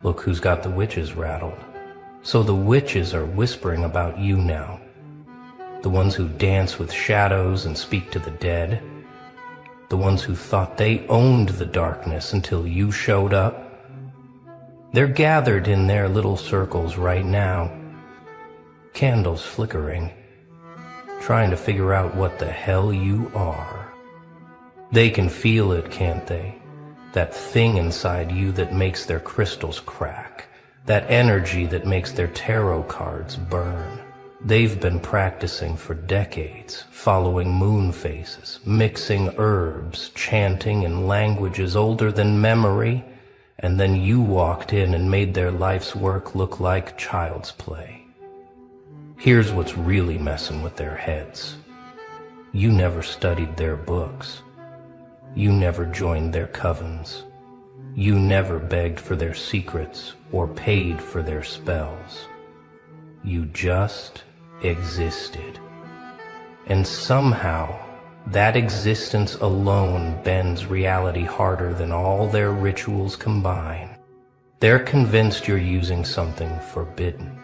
Look who's got the witches rattled. So the witches are whispering about you now. The ones who dance with shadows and speak to the dead. The ones who thought they owned the darkness until you showed up. They're gathered in their little circles right now, candles flickering, trying to figure out what the hell you are. They can feel it, can't they? That thing inside you that makes their crystals crack, that energy that makes their tarot cards burn. They've been practicing for decades, following moon phases, mixing herbs, chanting in languages older than memory, and then you walked in and made their life's work look like child's play. Here's what's really messing with their heads. You never studied their books. You never joined their covens. You never begged for their secrets or paid for their spells. You just existed. And somehow, that existence alone bends reality harder than all their rituals combine. They're convinced you're using something forbidden,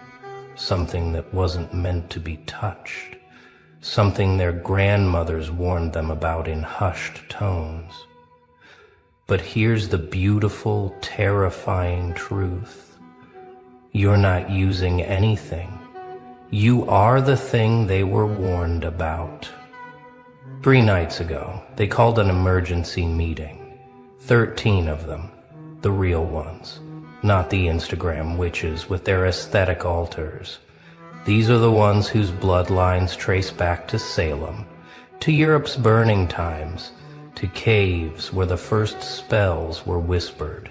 something that wasn't meant to be touched, something their grandmothers warned them about in hushed tones. But here's the beautiful, terrifying truth. You're not using anything. You are the thing they were warned about. 3 nights ago, they called an emergency meeting. 13 of them, the real ones, not the Instagram witches with their aesthetic altars. These are the ones whose bloodlines trace back to Salem, to Europe's burning times, to caves where the first spells were whispered.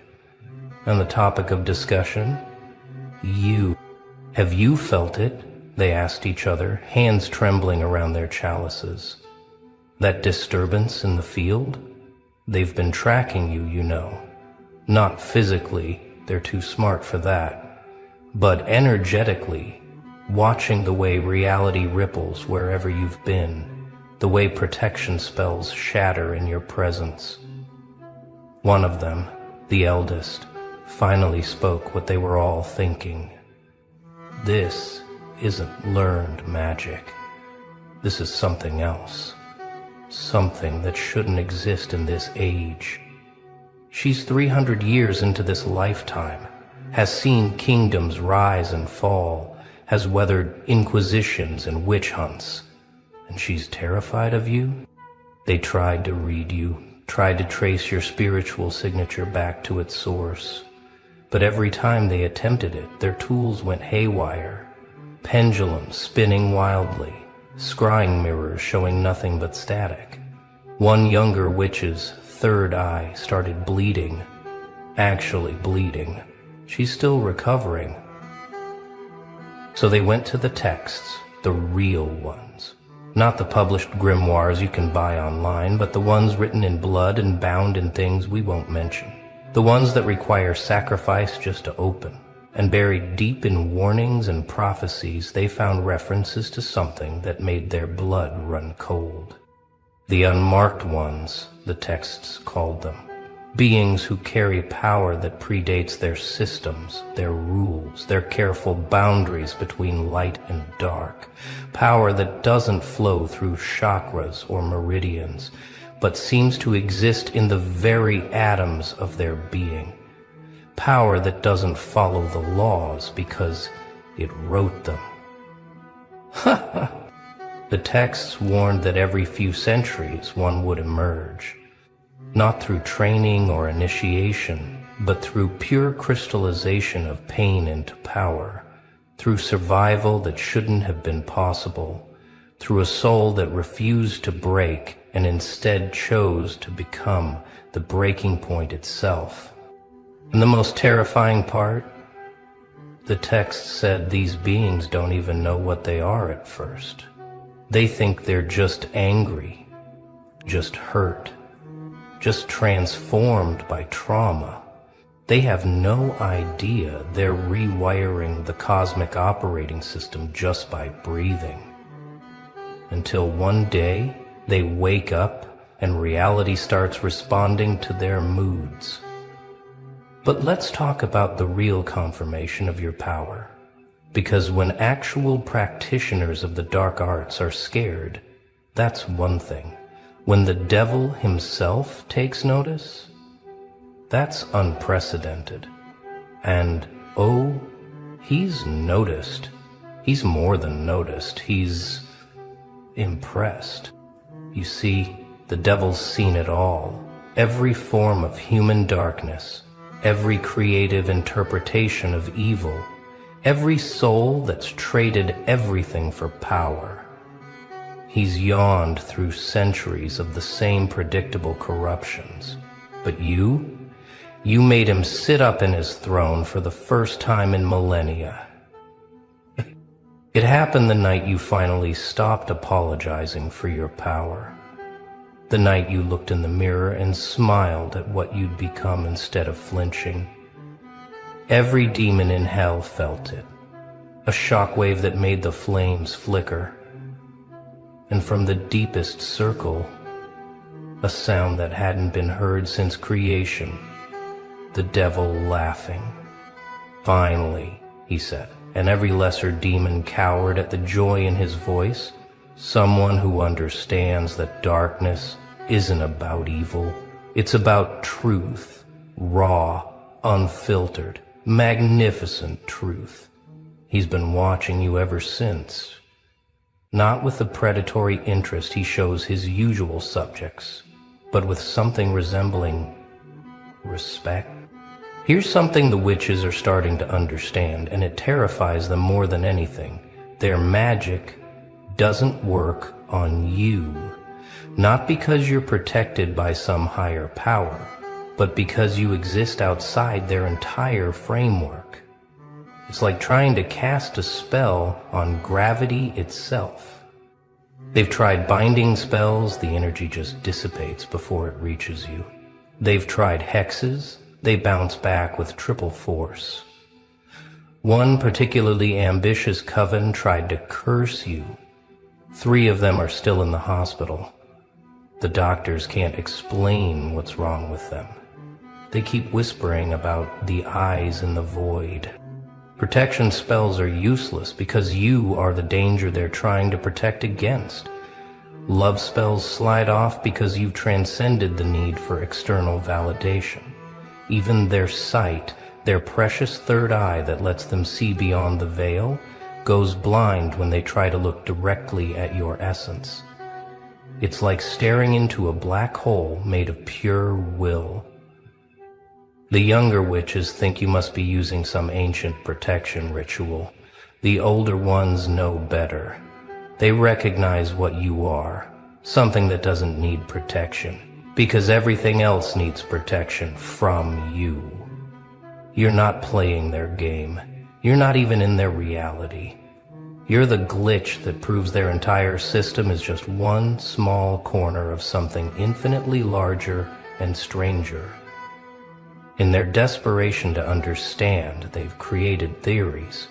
And the topic of discussion? You. Have you felt it? They asked each other, hands trembling around their chalices. That disturbance in the field? They've been tracking you, you know. Not physically, they're too smart for that, but energetically, watching the way reality ripples wherever you've been, the way protection spells shatter in your presence. One of them, the eldest, finally spoke what they were all thinking. This isn't learned magic. This is something else. Something that shouldn't exist in this age. She's 300 years into this lifetime, has seen kingdoms rise and fall, has weathered inquisitions and witch hunts. And she's terrified of you? They tried to read you, tried to trace your spiritual signature back to its source. But every time they attempted it, their tools went haywire. Pendulums spinning wildly, scrying mirrors showing nothing but static. One younger witch's third eye started bleeding. Actually bleeding. She's still recovering. So they went to the texts, the real ones. Not the published grimoires you can buy online, but the ones written in blood and bound in things we won't mention. The ones that require sacrifice just to open. And buried deep in warnings and prophecies, they found references to something that made their blood run cold. The unmarked ones, the texts called them. Beings who carry power that predates their systems, their rules, their careful boundaries between light and dark. Power that doesn't flow through chakras or meridians, but seems to exist in the very atoms of their being. Power that doesn't follow the laws because it wrote them. The texts warned that every few centuries one would emerge, not through training or initiation, but through pure crystallization of pain into power, through survival that shouldn't have been possible, through a soul that refused to break and instead chose to become the breaking point itself. And the most terrifying part? The text said these beings don't even know what they are at first. They think they're just angry, just hurt, just transformed by trauma. They have no idea they're rewiring the cosmic operating system just by breathing. Until one day, they wake up and reality starts responding to their moods. But let's talk about the real confirmation of your power. Because when actual practitioners of the dark arts are scared, that's one thing. When the devil himself takes notice, that's unprecedented. And, oh, he's noticed. He's more than noticed. He's impressed. You see, the devil's seen it all. Every form of human darkness, every creative interpretation of evil, every soul that's traded everything for power. He's yawned through centuries of the same predictable corruptions. But you made him sit up in his throne for the first time in millennia. It happened the night you finally stopped apologizing for your power. The night you looked in the mirror and smiled at what you'd become instead of flinching. Every demon in hell felt it, a shockwave that made the flames flicker. And from the deepest circle, a sound that hadn't been heard since creation, the devil laughing. Finally, he said, and every lesser demon cowered at the joy in his voice. Someone who understands that darkness isn't about evil. It's about truth, raw, unfiltered, magnificent truth. He's been watching you ever since. Not with the predatory interest he shows his usual subjects, but with something resembling respect. Here's something the witches are starting to understand, and it terrifies them more than anything. Their magic doesn't work on you, not because you're protected by some higher power, but because you exist outside their entire framework. It's like trying to cast a spell on gravity itself. They've tried binding spells, the energy just dissipates before it reaches you. They've tried hexes, they bounce back with triple force. One particularly ambitious coven tried to curse you. 3 of them are still in the hospital. The doctors can't explain what's wrong with them. They keep whispering about the eyes in the void. Protection spells are useless because you are the danger they're trying to protect against. Love spells slide off because you've transcended the need for external validation. Even their sight, their precious third eye that lets them see beyond the veil, goes blind when they try to look directly at your essence. It's like staring into a black hole made of pure will. The younger witches think you must be using some ancient protection ritual. The older ones know better. They recognize what you are, something that doesn't need protection, because everything else needs protection from you. You're not playing their game. You're not even in their reality. You're the glitch that proves their entire system is just one small corner of something infinitely larger and stranger. In their desperation to understand, they've created theories.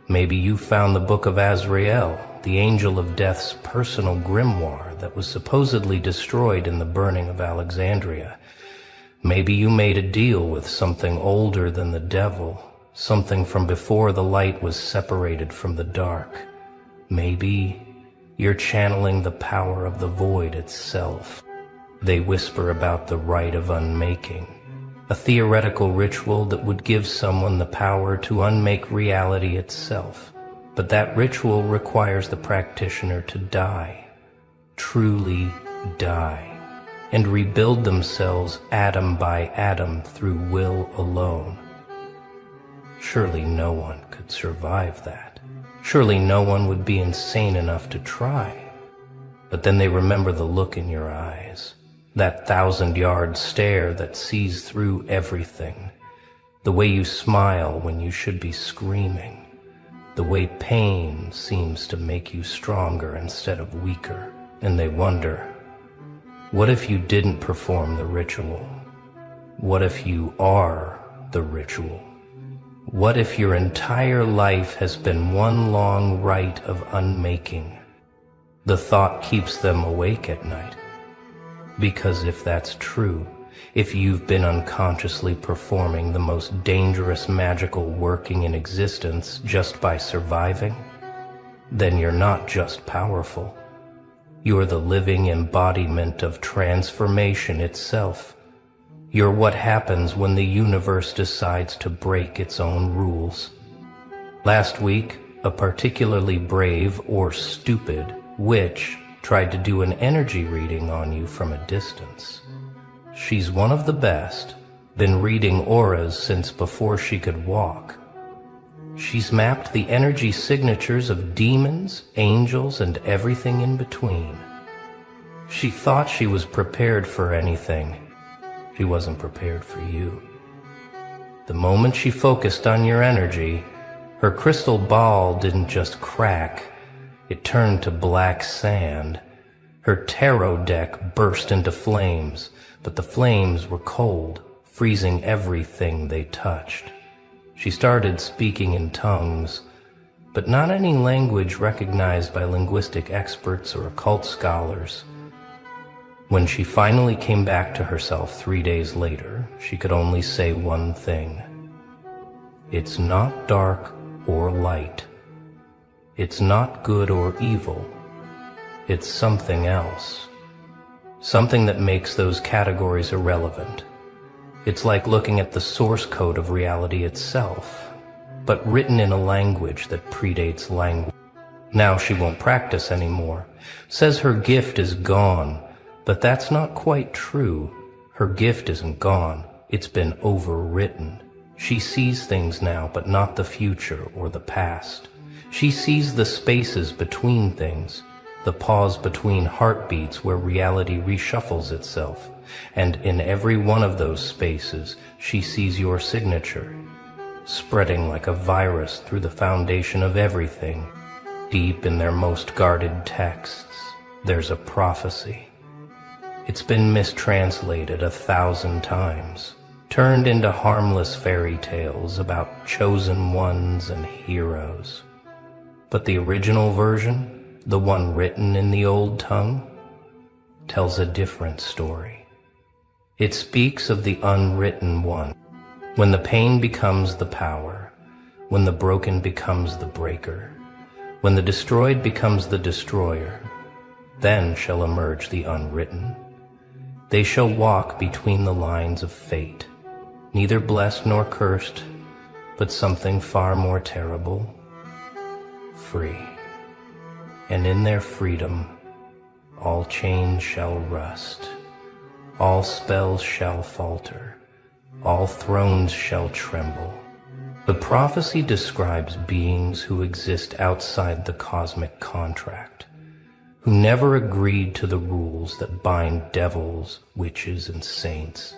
Maybe you found the Book of Azrael, the angel of death's personal grimoire that was supposedly destroyed in the burning of Alexandria. Maybe you made a deal with something older than the devil, something from before the light was separated from the dark. Maybe you're channeling the power of the void itself. They whisper about the rite of unmaking, a theoretical ritual that would give someone the power to unmake reality itself. But that ritual requires the practitioner to die, truly die, and rebuild themselves atom by atom through will alone. Surely no one could survive that. Surely no one would be insane enough to try. But then they remember the look in your eyes, that 1,000-yard stare that sees through everything, the way you smile when you should be screaming, the way pain seems to make you stronger instead of weaker. And they wonder, what if you didn't perform the ritual? What if you are the ritual? What if your entire life has been one long rite of unmaking? The thought keeps them awake at night. Because if that's true, if you've been unconsciously performing the most dangerous magical working in existence just by surviving, then you're not just powerful. You're the living embodiment of transformation itself. You're what happens when the universe decides to break its own rules. Last week, a particularly brave or stupid witch tried to do an energy reading on you from a distance. She's one of the best, been reading auras since before she could walk. She's mapped the energy signatures of demons, angels, and everything in between. She thought she was prepared for anything. She wasn't prepared for you. The moment she focused on your energy, her crystal ball didn't just crack, it turned to black sand. Her tarot deck burst into flames, but the flames were cold, freezing everything they touched. She started speaking in tongues, but not any language recognized by linguistic experts or occult scholars. When she finally came back to herself 3 days later, she could only say one thing. It's not dark or light. It's not good or evil. It's something else. Something that makes those categories irrelevant. It's like looking at the source code of reality itself, but written in a language that predates language. Now she won't practice anymore. Says her gift is gone, but that's not quite true. Her gift isn't gone. It's been overwritten. She sees things now, but not the future or the past. She sees the spaces between things, the pause between heartbeats where reality reshuffles itself. And in every one of those spaces, she sees your signature, spreading like a virus through the foundation of everything. Deep in their most guarded texts, there's a prophecy. It's been mistranslated 1,000 times, turned into harmless fairy tales about chosen ones and heroes. But the original version, the one written in the old tongue, tells a different story. It speaks of the unwritten one, when the pain becomes the power, when the broken becomes the breaker, when the destroyed becomes the destroyer, then shall emerge the unwritten. They shall walk between the lines of fate, neither blessed nor cursed, but something far more terrible, free. And in their freedom, all chains shall rust. All spells shall falter, all thrones shall tremble. The prophecy describes beings who exist outside the cosmic contract, who never agreed to the rules that bind devils, witches, and saints.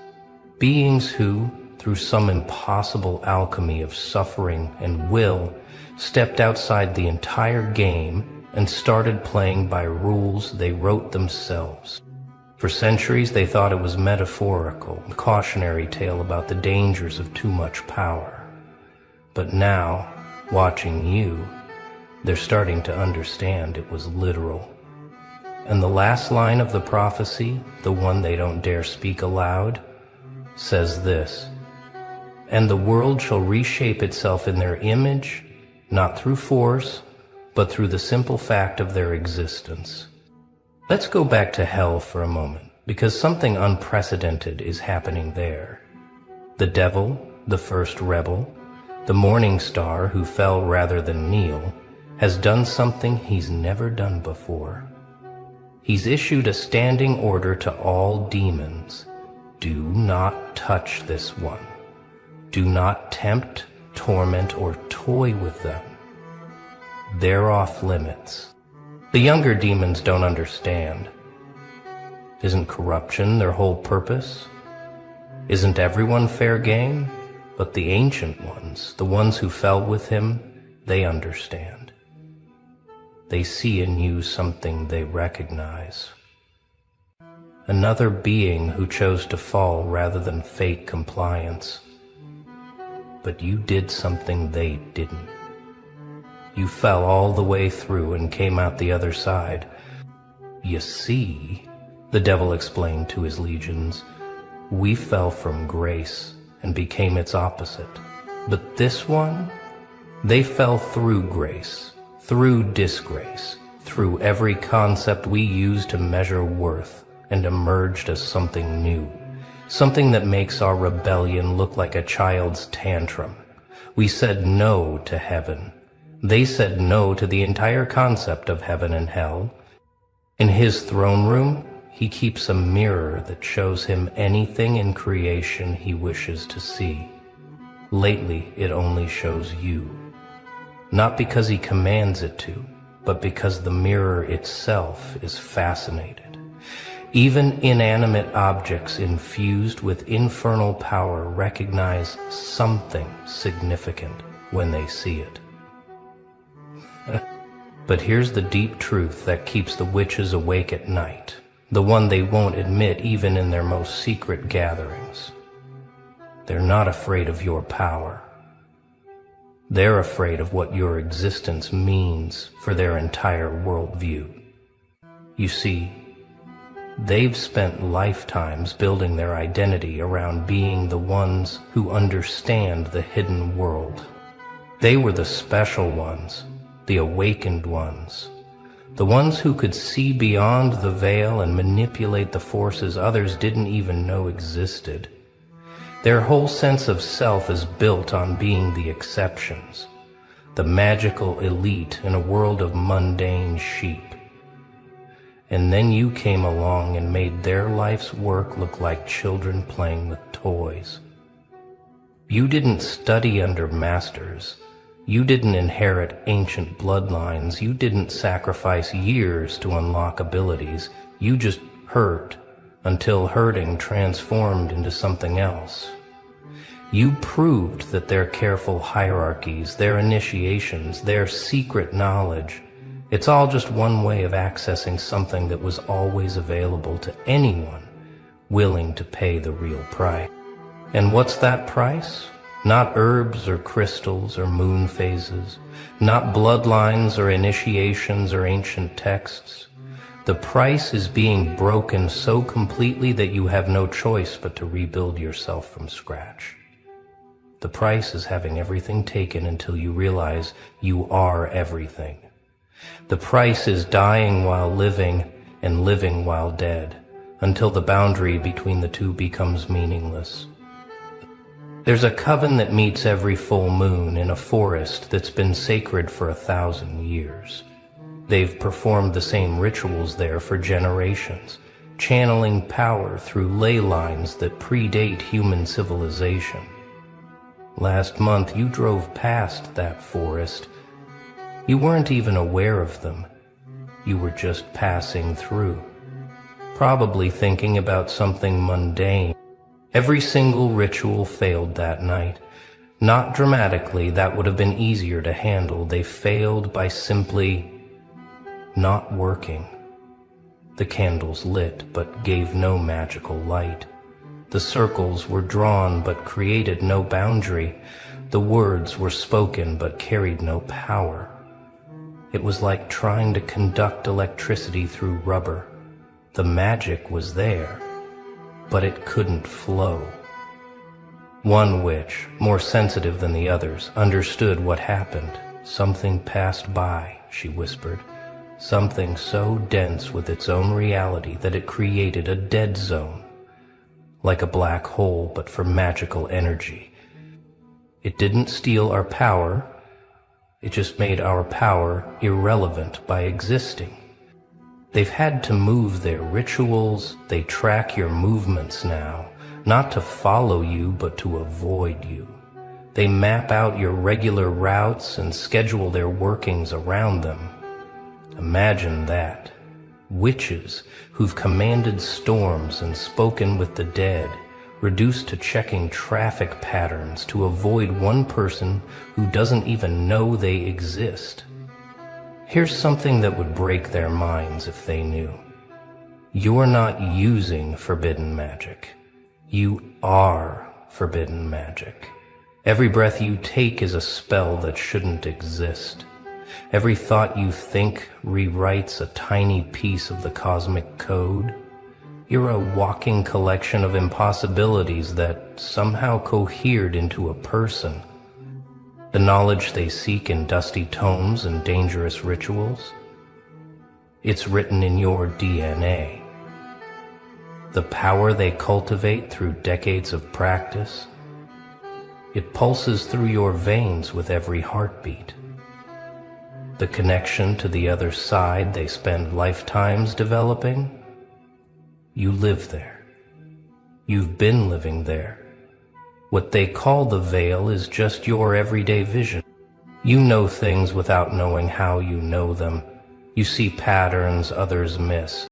Beings who, through some impossible alchemy of suffering and will, stepped outside the entire game and started playing by rules they wrote themselves. For centuries, they thought it was metaphorical, a cautionary tale about the dangers of too much power. But now, watching you, they're starting to understand it was literal. And the last line of the prophecy, the one they don't dare speak aloud, says this: "And the world shall reshape itself in their image, not through force, but through the simple fact of their existence." Let's go back to hell for a moment, because something unprecedented is happening there. The devil, the first rebel, the morning star who fell rather than kneel, has done something he's never done before. He's issued a standing order to all demons. Do not touch this one. Do not tempt, torment, or toy with them. They're off limits. The younger demons don't understand. Isn't corruption their whole purpose? Isn't everyone fair game? But the ancient ones, the ones who fell with him, they understand. They see in you something they recognize. Another being who chose to fall rather than fake compliance. But you did something they didn't. You fell all the way through and came out the other side. You see, the devil explained to his legions, We fell from grace and became its opposite. But this one, they fell through grace, through disgrace, through every concept we use to measure worth, and emerged as something new, something that makes our rebellion look like a child's tantrum. We said no to heaven. They said no to the entire concept of heaven and hell. In his throne room, he keeps a mirror that shows him anything in creation he wishes to see. Lately, it only shows you. Not because he commands it to, but because the mirror itself is fascinated. Even inanimate objects infused with infernal power recognize something significant when they see it. But here's the deep truth that keeps the witches awake at night, the one they won't admit even in their most secret gatherings. They're not afraid of your power. They're afraid of what your existence means for their entire worldview. You see, they've spent lifetimes building their identity around being the ones who understand the hidden world. They were the special ones, the awakened ones, the ones who could see beyond the veil and manipulate the forces others didn't even know existed. Their whole sense of self is built on being the exceptions, the magical elite in a world of mundane sheep. And then you came along and made their life's work look like children playing with toys. You didn't study under masters. You didn't inherit ancient bloodlines. You didn't sacrifice years to unlock abilities. You just hurt until hurting transformed into something else. You proved that their careful hierarchies, their initiations, their secret knowledge, it's all just one way of accessing something that was always available to anyone willing to pay the real price. And what's that price? Not herbs or crystals or moon phases, not bloodlines or initiations or ancient texts. The price is being broken so completely that you have no choice but to rebuild yourself from scratch. The price is having everything taken until you realize you are everything. The price is dying while living and living while dead, until the boundary between the two becomes meaningless. There's a coven that meets every full moon in a forest that's been sacred for 1,000 years. They've performed the same rituals there for generations, channeling power through ley lines that predate human civilization. Last month you drove past that forest. You weren't even aware of them. You were just passing through, probably thinking about something mundane. Every single ritual failed that night. Not dramatically, that would have been easier to handle. They failed by simply not working. The candles lit, but gave no magical light. The circles were drawn, but created no boundary. The words were spoken, but carried no power. It was like trying to conduct electricity through rubber. The magic was there, but it couldn't flow. One witch, more sensitive than the others, understood what happened. Something passed by, she whispered. Something so dense with its own reality that it created a dead zone, like a black hole but for magical energy. It didn't steal our power, it just made our power irrelevant by existing. They've had to move their rituals, they track your movements now, not to follow you but to avoid you. They map out your regular routes and schedule their workings around them. Imagine that. Witches who've commanded storms and spoken with the dead, reduced to checking traffic patterns to avoid one person who doesn't even know they exist. Here's something that would break their minds if they knew. You're not using forbidden magic. You are forbidden magic. Every breath you take is a spell that shouldn't exist. Every thought you think rewrites a tiny piece of the cosmic code. You're a walking collection of impossibilities that somehow cohered into a person. The knowledge they seek in dusty tomes and dangerous rituals. It's written in your DNA. The power they cultivate through decades of practice. It pulses through your veins with every heartbeat. The connection to the other side they spend lifetimes developing. You live there. You've been living there. What they call the veil is just your everyday vision. You know things without knowing how you know them. You see patterns others miss.